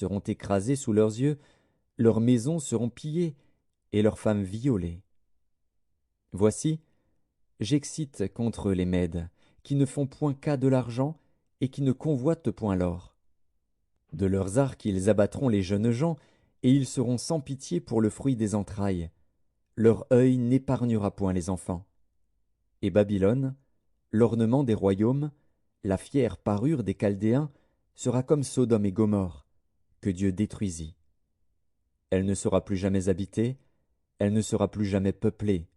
seront écrasés sous leurs yeux, leurs maisons seront pillées, et leurs femmes violées. Voici, j'excite contre les Mèdes, qui ne font point cas de l'argent, et qui ne convoitent point l'or. De leurs arcs ils abattront les jeunes gens, et ils seront sans pitié pour le fruit des entrailles. Leur œil n'épargnera point les enfants. Et Babylone, l'ornement des royaumes, la fière parure des Chaldéens, sera comme Sodome et Gomorrhe, que Dieu détruisit. Elle ne sera plus jamais habitée, elle ne sera plus jamais peuplée.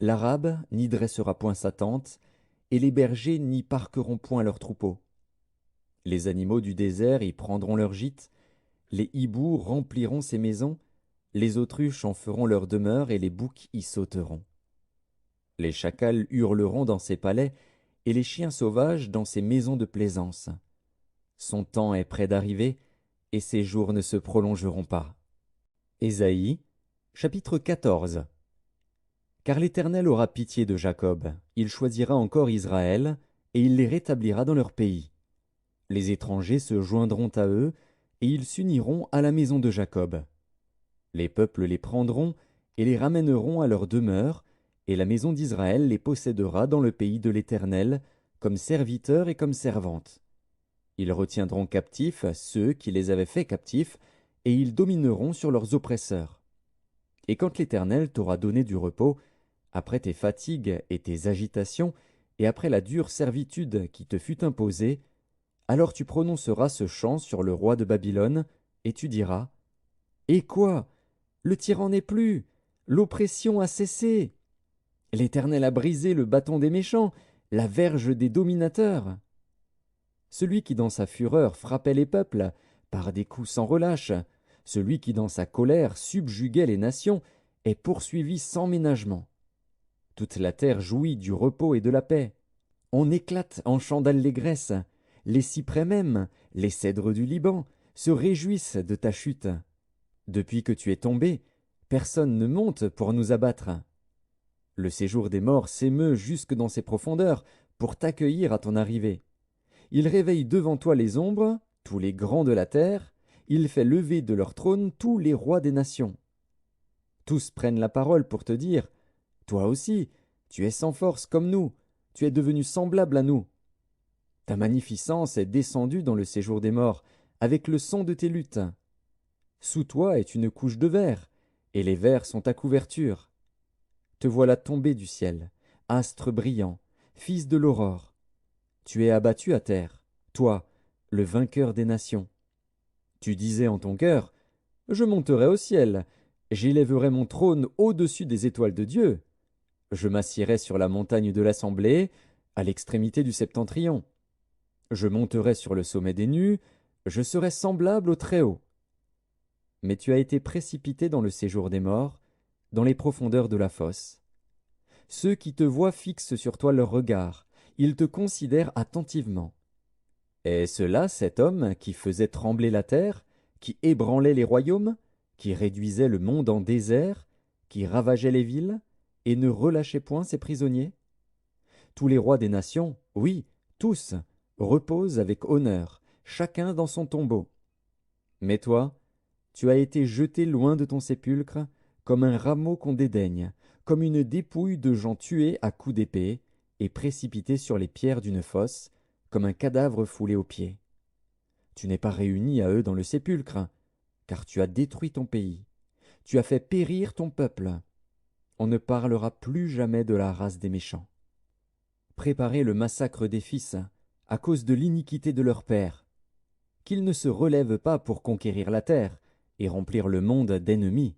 L'Arabe n'y dressera point sa tente, et les bergers n'y parqueront point leurs troupeaux. Les animaux du désert y prendront leur gîte, les hiboux rempliront ses maisons, les autruches en feront leur demeure, et les boucs y sauteront. Les chacals hurleront dans ses palais, et les chiens sauvages dans ses maisons de plaisance. Son temps est près d'arriver, et ses jours ne se prolongeront pas. Ésaïe, chapitre 14. Car l'Éternel aura pitié de Jacob, il choisira encore Israël, et il les rétablira dans leur pays. Les étrangers se joindront à eux, et ils s'uniront à la maison de Jacob. Les peuples les prendront, et les ramèneront à leur demeure, et la maison d'Israël les possédera dans le pays de l'Éternel, comme serviteurs et comme servantes. Ils retiendront captifs ceux qui les avaient faits captifs, et ils domineront sur leurs oppresseurs. Et quand l'Éternel t'aura donné du repos, après tes fatigues et tes agitations, et après la dure servitude qui te fut imposée, alors tu prononceras ce chant sur le roi de Babylone, et tu diras: Et quoi? Le tyran n'est plus, l'oppression a cessé. L'Éternel a brisé le bâton des méchants, la verge des dominateurs. Celui qui dans sa fureur frappait les peuples, par des coups sans relâche, celui qui dans sa colère subjuguait les nations, est poursuivi sans ménagement. Toute la terre jouit du repos et de la paix. On éclate en chants d'allégresse. Les cyprès même, les cèdres du Liban, se réjouissent de ta chute. Depuis que tu es tombé, personne ne monte pour nous abattre. Le séjour des morts s'émeut jusque dans ses profondeurs pour t'accueillir à ton arrivée. Il réveille devant toi les ombres, tous les grands de la terre, il fait lever de leur trône tous les rois des nations. Tous prennent la parole pour te dire: Toi aussi, tu es sans force comme nous, tu es devenu semblable à nous. Ta magnificence est descendue dans le séjour des morts, avec le son de tes luttes. Sous toi est une couche de verre, et les vers sont ta couverture. Te voilà tombé du ciel, astre brillant, fils de l'aurore. Tu es abattu à terre, toi, le vainqueur des nations. Tu disais en ton cœur: Je monterai au ciel, j'élèverai mon trône au-dessus des étoiles de Dieu. Je m'assiérai sur la montagne de l'assemblée, à l'extrémité du septentrion. Je monterai sur le sommet des nues, je serai semblable au Très-Haut. Mais tu as été précipité dans le séjour des morts, dans les profondeurs de la fosse. Ceux qui te voient fixent sur toi leur regard, ils te considèrent attentivement. Est-ce là cet homme qui faisait trembler la terre, qui ébranlait les royaumes, qui réduisait le monde en désert, qui ravageait les villes, et ne relâchait point ses prisonniers? Tous les rois des nations, oui, tous, reposent avec honneur, chacun dans son tombeau. Mais toi, tu as été jeté loin de ton sépulcre, comme un rameau qu'on dédaigne, comme une dépouille de gens tués à coups d'épée, et précipité sur les pierres d'une fosse, comme un cadavre foulé aux pieds. Tu n'es pas réuni à eux dans le sépulcre, car tu as détruit ton pays. Tu as fait périr ton peuple. On ne parlera plus jamais de la race des méchants. Préparez le massacre des fils, à cause de l'iniquité de leur père. Qu'ils ne se relèvent pas pour conquérir la terre, et remplir le monde d'ennemis.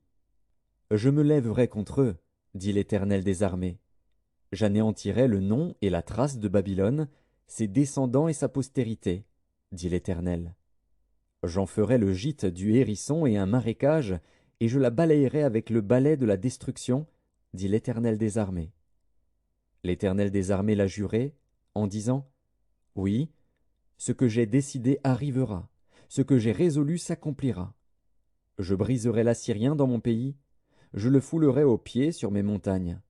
Je me lèverai contre eux, dit l'Éternel des armées. J'anéantirai le nom et la trace de Babylone, ses descendants et sa postérité, dit l'Éternel. J'en ferai le gîte du hérisson et un marécage, et je la balayerai avec le balai de la destruction, dit l'Éternel des armées. L'Éternel des armées l'a juré, en disant: Oui, ce que j'ai décidé arrivera, ce que j'ai résolu s'accomplira. Je briserai l'Assyrien dans mon pays, je le foulerai aux pieds sur mes montagnes.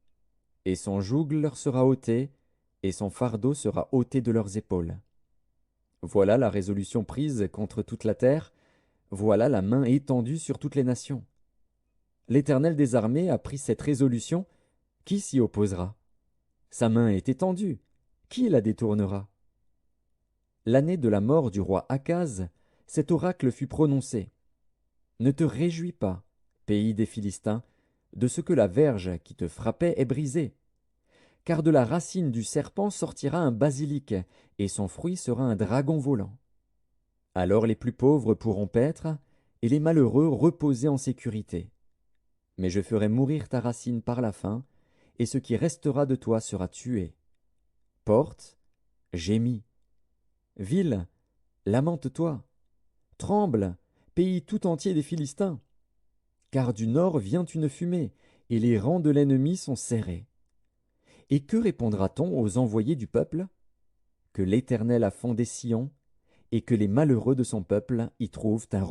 Et son joug leur sera ôté, et son fardeau sera ôté de leurs épaules. Voilà la résolution prise contre toute la terre, voilà la main étendue sur toutes les nations. L'Éternel des armées a pris cette résolution, qui s'y opposera? Sa main est étendue, qui la détournera? L'année de la mort du roi Akaz, cet oracle fut prononcé. Ne te réjouis pas, pays des Philistins, de ce que la verge qui te frappait est brisée. Car de la racine du serpent sortira un basilic, et son fruit sera un dragon volant. Alors les plus pauvres pourront paître, et les malheureux reposer en sécurité. Mais je ferai mourir ta racine par la faim, et ce qui restera de toi sera tué. Porte, gémis. Ville, lamente-toi. Tremble, pays tout entier des Philistins. Car du nord vient une fumée, et les rangs de l'ennemi sont serrés. Et que répondra-t-on aux envoyés du peuple? Que l'Éternel a fondé Sion, et que les malheureux de son peuple y trouvent un